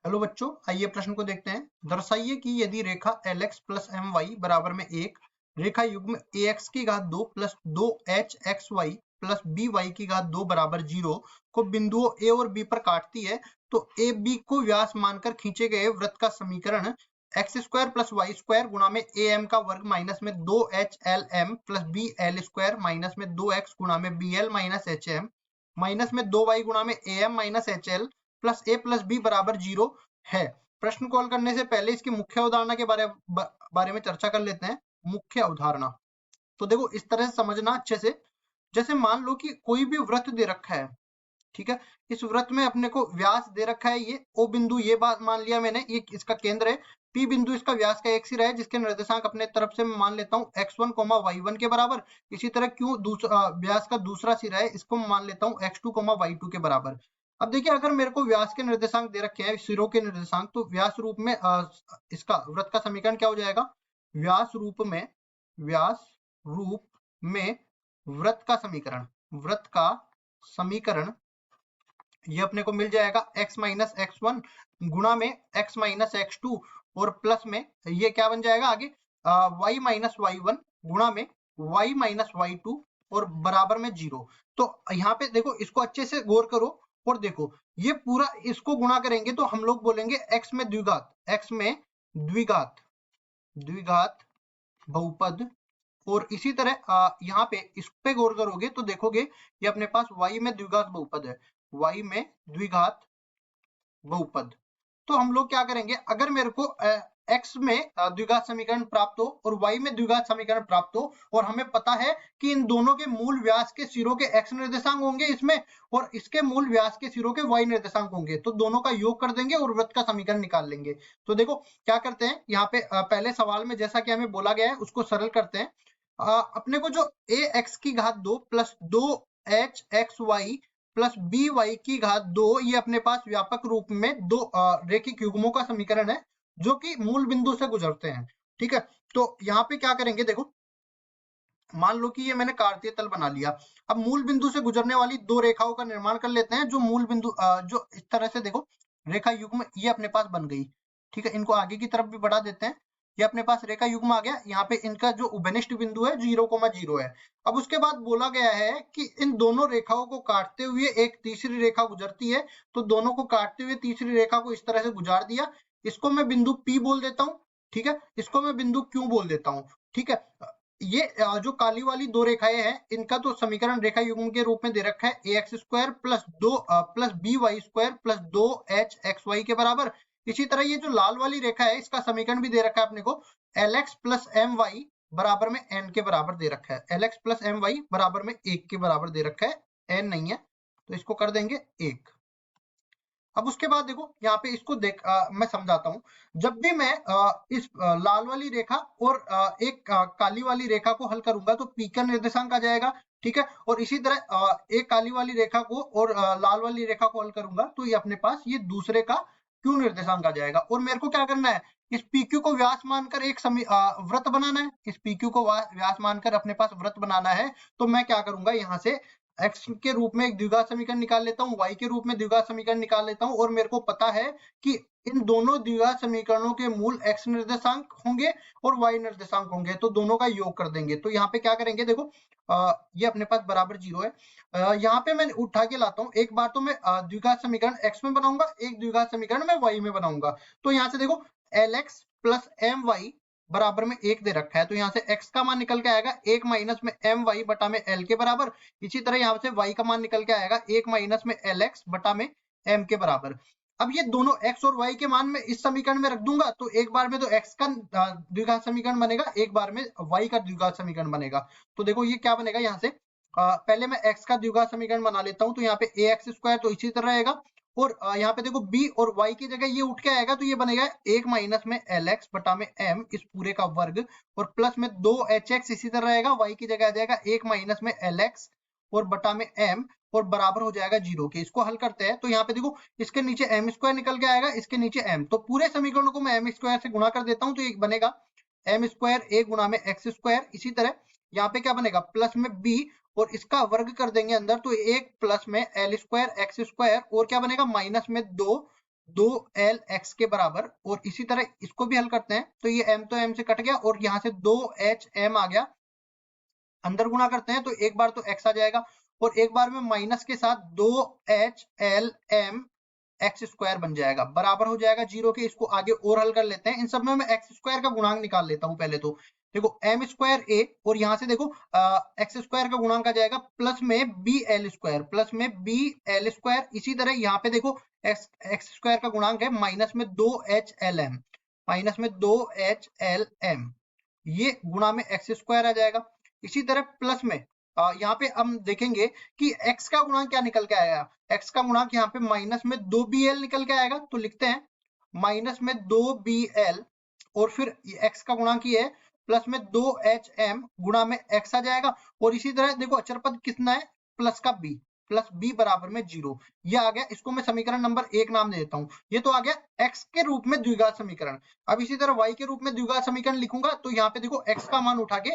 Hello बच्चों, आइए प्रश्न को देखते हैं। दर्शाइए कि यदि रेखा LX प्लस एम वाई बराबर में एक रेखा युग्म AX की घात 2 प्लस 2HXY प्लस BY की घात 2 बराबर 0 को बिंदुओं A और B पर काटती है, तो AB को व्यास मानकर खींचे गए वृत्त का समीकरण X square plus Y square गुणा में AM का वर्ग माइनस में 2HLM plus BL square minus में 2X गुणा में BL माइनस HM माइनस में 2Y गुणा में AM minus HL plus A plus B बराबर 0 है। प्रश्न कॉल करने से पहले इसकी मुख्य अवधारणा के बारे में चर्चा कर लेते हैं। मुख्य अवधारणा तो देखो इस तरह से समझना अच्छे से। जैसे मान लो कि कोई भी वृत्त दे रखा है, ठीक है। इस वृत्त में अपने को व्यास दे रखा है, ये ओ बिंदु, ये बात मान लिया मैंने, ये इसका केंद्र है। पी बिंदु इसका व्यास का एक सिरा है, जिसके निर्देशांक अपने तरफ से मैं मान लेता हूँ x1, y1 के बराबर। इसी तरह क्यू व्यास का दूसरा सिरा है, इसको मान लेता हूँ x2, y2 के बराबर। अब देखिए, अगर मेरे को व्यास के निर्देशांक दे रखे हैं, सिरों के निर्देशांक, तो व्यास रूप में इसका वृत्त का समीकरण क्या हो जाएगा? व्यास रूप में वृत्त का समीकरण ये अपने को मिल जाएगा x माइनस x1 गुणा में x माइनस x2 और प्लस में ये क्या बन जाएगा आगे y माइनस y1 गुणा में y माइनस y2 और बराबर में 0। तो यहाँ पे देखो, इसको अच्छे से गौर करो और देखो, ये पूरा इसको गुणा करेंगे तो हम लोग बोलेंगे x में द्विघात बहुपद। और इसी तरह यहाँ पे इस पे गौर करोगे तो देखोगे ये अपने पास y में द्विघात बहुपद है, y में द्विघात बहुपद। तो हम लोग क्या करेंगे, अगर मेरे को x में द्विघात समीकरण प्राप्त हो और y में द्विघात समीकरण प्राप्त हो, और हमें पता है कि इन दोनों के मूल व्यास के सिरों के x निर्देशांक होंगे इसमें, और इसके मूल व्यास के सिरों के y निर्देशांक होंगे, तो दोनों का योग कर देंगे और वृत्त का समीकरण निकाल लेंगे। तो देखो क्या करते हैं यहाँ पे, पहले सवाल में जैसा कि हमें बोला गया है उसको सरल करते हैं। अपने को जो ax की घात 2 प्लस 2hxy प्लस BY की घात 2, ये अपने पास व्यापक रूप में दो रेखिक युग्मों का समीकरण है जो कि मूल बिंदु से गुजरते हैं, ठीक है। तो यहाँ पे क्या करेंगे, देखो मान लो कि ये मैंने कार्तीय तल बना लिया। अब मूल बिंदु से गुजरने वाली दो रेखाओं का निर्माण कर लेते हैं। जो मूल बिंदु जो इस तरह से देखो रेखा युग्म ये अपने पास बन गई, ठीक है। इनको आगे की तरफ भी बढ़ा देते हैं। ये अपने पास रेखा युग्म आ गया। यहाँ पे इनका जो उभयनिष्ठ बिंदु है 0,0 है। अब उसके बाद बोला गया है कि इन दोनों रेखाओं को काटते हुए एक तीसरी रेखा गुजरती है, तो दोनों को काटते हुए तीसरी रेखा को इस तरह से गुजार दिया। इसको मैं बिंदु P बोल देता हूँ, ठीक है। इसको मैं बिंदु Q बोल देता हूँ, ठीक है। ये जो काली वाली दो रेखाएं हैं, इनका तो समीकरण रेखा युग्म के रूप में दे रखा है ax स्क्वायर प्लस दो plus by square plus 2hxy के बराबर। इसी तरह ये जो लाल वाली रेखा है, इसका समीकरण भी दे रखा है अपने को lx प्लस my बराबर में n के बराबर दे रखा है। lx प्लस my बराबर में 1 के बराबर दे रखा है, n नहीं है, तो इसको कर देंगे 1। अब उसके बाद देखो यहाँ पे इसको मैं समझाता हूँ। जब भी मैं इस लाल वाली रेखा और एक काली वाली रेखा को हल करूंगा तो पी का निर्देशांक आ जाएगा, ठीक है। और इसी तरह एक काली वाली रेखा को और लाल वाली रेखा को हल करूंगा तो ये अपने पास ये दूसरे का क्यू निर्देशांक आ जाएगा। और मेरे को क्या करना है, इस PQ को व्यास मानकर एक वृत्त बनाना है। इस PQ को व्यास मानकर अपने पास वृत्त बनाना है। तो मैं क्या करूंगा, यहाँ से x के रूप में एक द्विघात समीकरण निकाल लेता हूँ, y के रूप में द्विघात समीकरण निकाल लेता हूँ, और मेरे को पता है कि इन दोनों द्विघात समीकरणों के मूल x निर्देशांक होंगे और y निर्देशांक होंगे, तो दोनों का योग कर देंगे। तो यहाँ पे क्या करेंगे, देखो ये अपने पास बराबर 0 है। यहाँ पे मैं उठा के लाता हूँ, एक बार तो मैं द्विघात समीकरण x में बनाऊंगा, एक द्विघात समीकरण मैं y में बनाऊंगा। तो यहाँ से देखो lx प्लस my बराबर में 1 दे रखा है, तो यहाँ से x का मान निकल के आएगा 1 माइनस में my बटा में l के बराबर। इसी तरह यहाँ से y का मान निकल के आएगा 1 माइनस में lx बटा में m के बराबर। अब ये दोनों x और y के मान में इस समीकरण में रख दूंगा, तो एक बार में तो x का द्विघात समीकरण बनेगा, एक बार में y का द्विघात समीकरण बनेगा। तो देखो ये क्या बनेगा, यहाँ से पहले मैं x का द्विघात समीकरण बना लेता हूँ। तो यहाँ पे ax स्क्वायर तो इसी तरह रहेगा, और यहाँ पे देखो b और y की जगह ये उठ के आएगा, तो ये बनेगा 1 माइनस में lx बटा में m इस पूरे का वर्ग, और प्लस में 2hx इसी तरह रहेगा, y की जगह आ जाएगा 1 माइनस में lx और बटा में m, और बराबर हो जाएगा 0 के। इसको हल करते हैं तो यहाँ पे देखो इसके नीचे m स्क्वायर निकल के आएगा, इसके नीचे m, तो पूरे समीकरणों को मैं m स्क्वायर से गुणा कर देता हूँ, तो ये बनेगा m स्क्वायर 1 गुणा में x स्क्वायर। इसी तरह यहाँ पे क्या बनेगा, प्लस में b और इसका वर्ग कर देंगे अंदर, तो 1 प्लस में l स्क्वायर x स्क्वायर, और क्या बनेगा माइनस में 2 दो एल एक्स के बराबर, और इसी तरह इसको भी हल करते हैं तो ये m तो m से कट गया और यहाँ से दो एच एम आ गया, अंदर गुणा करते हैं तो एक बार तो x आ जाएगा और एक बार में माइनस के साथ दो H L M X square बन जाएगा, बराबर हो जाएगा जीरो के। इसको आगे और हल कर लेते हैं, इन सब में मैं एक्स स्क्वायर का गुणांक निकाल लेता हूं पहले तो। देखो एम स्क्वायर ए और यहाँ से देखो एक्स स्क्वायर का गुणांक आ जाएगा प्लस में बी एल स्क्वायर, प्लस में बी एल स्क्वायर। इसी तरह यहाँ पे देखो एक्स एक्स स्क्वायर का गुणांक है माइनस में दो एच एल एम, माइनस में दो एच एल एम, ये गुणा में एक्स स्क्वायर आ जाएगा। इसी तरह प्लस में यहाँ पे हम देखेंगे कि x का गुणांक क्या निकल के आएगा, x का गुणांक यहाँ पे माइनस में दो बी एल निकल के आएगा, तो लिखते हैं माइनस में दो बी एल और फिर x का गुणांक ये है प्लस में दो एच एम गुणा में x आ जाएगा। और इसी तरह देखो अचर पद कितना है, प्लस का b, प्लस b बराबर में जीरो, ये आ गया। इसको मैं समीकरण नंबर 1 नाम दे देता हूं। ये तो आ गया x के रूप में द्विघात समीकरण। अब इसी तरह y के रूप में द्विघात समीकरण लिखूंगा तो यहाँ पे देखो x का मान उठा के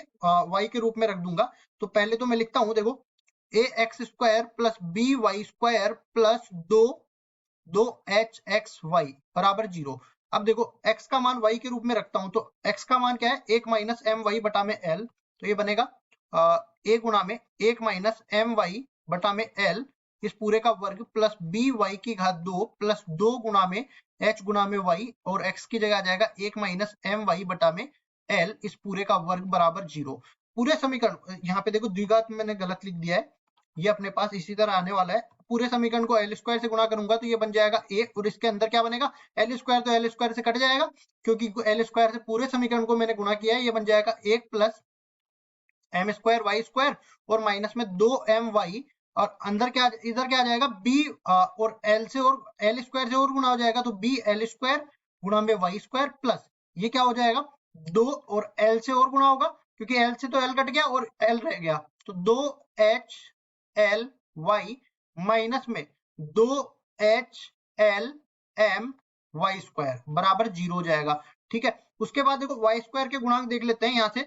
y के रूप में रख दूंगा। तो पहले तो मैं लिखता हूं, देखो a x square plus b y square plus दो एच एक्स वाई बराबर जीरो। अब देखो x का मान y के रूप में रखता हूं तो x का मान क्या है, एक माइनस एम वाई बटा में l, तो ये बनेगा a गुणा में एक माइनस एम वाई बटा में l इस पूरे का वर्ग प्लस बी वाई की घात दो प्लस दो गुणा में h गुणा में y और x की जगह आ जाएगा एक माइनस एम वाई बटा में l इस पूरे का वर्ग बराबर जीरो। पूरे समीकरण यहाँ पे देखो द्विघात मैंने गलत लिख दिया है, ये अपने पास इसी तरह आने वाला है। पूरे समीकरण को एल स्क्वायर से गुणा करूंगा तो ये बन जाएगा ए, और इसके अंदर क्या बनेगा, एल स्क्वायर तो एल स्क्वायर से कट जाएगा क्योंकि एल स्क्वायर से पूरे समीकरण को मैंने गुणा किया है। ये बन जाएगा एक plus M square Y square और माइनस में दो एम वाई, और अंदर क्या इधर क्या आ जाएगा बी और एल से और एल स्क्वायर से और गुणा हो जाएगा तो बी एल स्क्वायर गुणा में वाई स्क्वायर प्लस ये क्या हो जाएगा दो और एल से और गुणा होगा क्योंकि एल से तो एल कट गया और एल रह गया, तो दो एच एल वाई माइनस में दो H L M Y square बराबर जीरो हो जाएगा। ठीक है, उसके बाद देखो वाई स्क्वायर के गुणांक देख लेते हैं यहाँ से।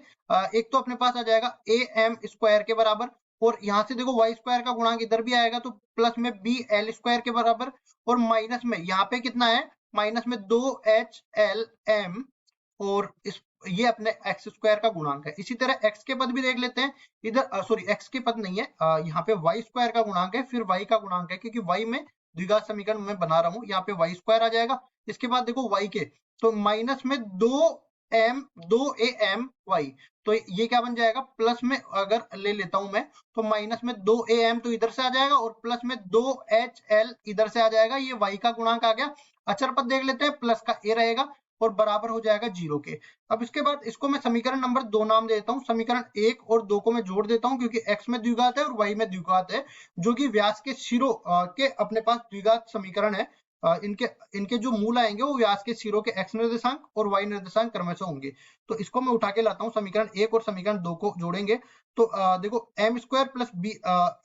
एक तो अपने पास आ जाएगा ए एम स्क्वायर के बराबर, और यहाँ से देखो वाई स्क्वायर का गुणांक इधर भी आएगा तो प्लस में बी एल स्क्वायर के बराबर, और माइनस में यहाँ पे कितना है माइनस में दो एच एल एम और इस ये अपने एक्स स्क्वायर का गुणांक है। इसी तरह एक्स के पद भी देख लेते हैं, इधर सॉरी एक्स के पद नहीं है, यहाँ पे वाई स्क्वायर का गुणांक है, फिर वाई का गुणांक है क्योंकि वाई में द्विघात समीकरण में बना रहा हूँ, यहाँ पे वाई स्क्वायर आ जाएगा। इसके बाद देखो वाई के तो माइनस में दो ए एम वाई, तो ये क्या बन जाएगा प्लस में अगर ले लेता हूं मैं तो माइनस में दो ए एम तो इधर से आ जाएगा और प्लस में दो एच एल इधर से आ जाएगा, ये वाई का गुणांक आ गया। अचर पद देख लेते हैं, प्लस का ए रहेगा और बराबर हो जाएगा जीरो के। अब इसके बाद इसको मैं समीकरण नंबर 2 नाम देता हूं, समीकरण 1 और 2 को मैं जोड़ देता हूं क्योंकि x में द्विघात है और y में द्विघात है, जो कि व्यास के सिरों के अपने पास द्विघात समीकरण है। इनके इनके जो मूल आएंगे वो व्यास के सिरों के x निर्देशांक और y निर्देशांक क्रमशः होंगे। तो इसको मैं उठा के लाता हूं, समीकरण 1 और समीकरण 2 को जोड़ेंगे तो देखो एम स्क्वायर प्लस बी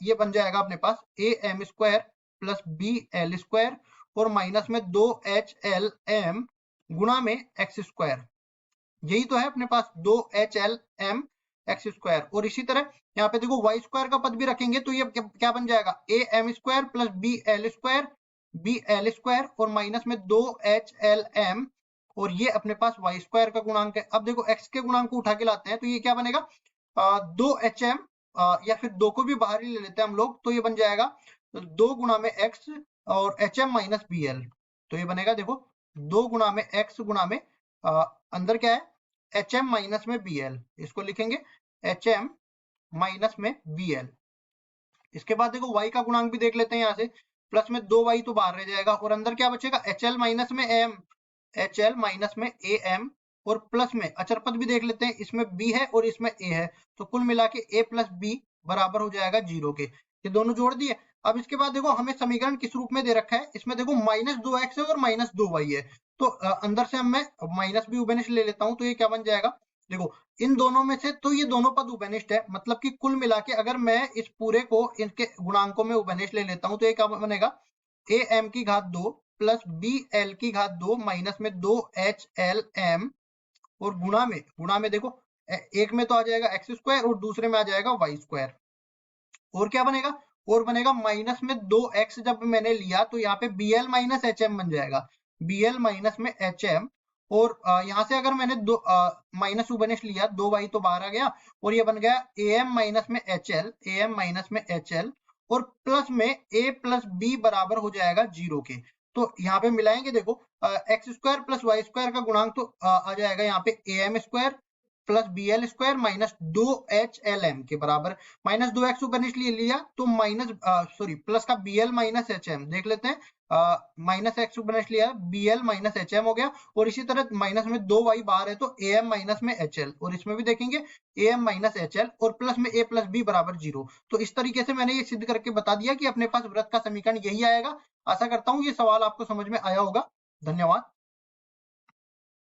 ये बन जाएगा अपने पास a M square plus B L square और माइनस में दो एच एल एम गुणा में एक्स स्क्वायर, यही तो है अपने पास दो H L M X square. और इसी तरह यहाँ पे देखो वाई स्क्वायर का पद भी रखेंगे तो ये क्या बन जाएगा A M square plus B L square और माइनस में दो एच एल एम और ये अपने पास वाई स्क्वायर का गुणांक है। अब देखो एक्स के गुणांक को उठा के लाते हैं तो ये क्या बनेगा दो एच एम या फिर दो को भी बाहर ही ले लेते हैं हम लोग, तो ये बन जाएगा दो गुणा में एक्स और H M minus B L, तो ये बनेगा देखो दो गुणा में एक्स गुणा में अंदर क्या है एच एम माइनस में बी एल, इसको लिखेंगे एच एम माइनस में बी एल। इसके बाद देखो y का गुणांक भी देख लेते हैं यहाँ से, प्लस में दो y तो बाहर रह जाएगा और अंदर क्या बचेगा एच एल माइनस में एम, एच एल माइनस में ए एम और प्लस में अचर पद भी देख लेते हैं, इसमें b है और इसमें a है, तो कुल मिला के a प्लस बी बराबर हो जाएगा जीरो के। ये दोनों जोड़ दिए। अब इसके बाद देखो हमें समीकरण किस रूप में दे रखा है, इसमें देखो माइनस दो एक्स है और माइनस दो वाई है, तो अंदर से मैं माइनस भी उभयनिष्ठ ले लेता हूं तो ये क्या बन जाएगा देखो इन दोनों में से तो ये दोनों पद उभयनिष्ठ है, मतलब कि कुल मिला के अगर मैं इस पूरे को इनके गुणांकों में उभयनिष्ठ ले लेता हूं तो ये क्या बनेगा ए एम की घात दो प्लस बी एल की घात दो माइनस में दो एच एल एम और गुणा में देखो एक में तो आ जाएगा एक्स स्क्वायर और दूसरे में आ जाएगा वाई स्क्वायर, और क्या बनेगा और बनेगा माइनस में दो एक्स जब मैंने लिया तो यहाँ पे B L minus H M बन जाएगा, बी एल माइनस में एच एम, और यहाँ से अगर मैंने दो माइनस उपनिश लिया, 2y तो बाहर आ गया, और ये बन गया ए एम माइनस में H L, A M minus में एच एल, और प्लस में a प्लस बी बराबर हो जाएगा 0 के। तो यहाँ पे मिलाएंगे, देखो X square plus Y square का गुणांक तो आ जाएगा यहाँ पे A M square plus B L square minus 2HLM के बराबर। माइनस 2x ऊपर निचले लिया तो माइनस सॉरी प्लस का BL माइनस HM देख लेते हैं, माइनस एक्स ऊपर निचले लिया BL माइनस HM हो गया, और इसी तरह माइनस में 2y बाहर है तो AM माइनस में HL, और इसमें भी देखेंगे AM माइनस HL, और प्लस में a प्लस बी बराबर 0। तो इस तरीके से मैंने ये सिद्ध करके बता दिया कि अपने पास वृत्त का समीकरण यही आएगा। आशा करता हूँ ये सवाल आपको समझ में आया होगा। धन्यवाद।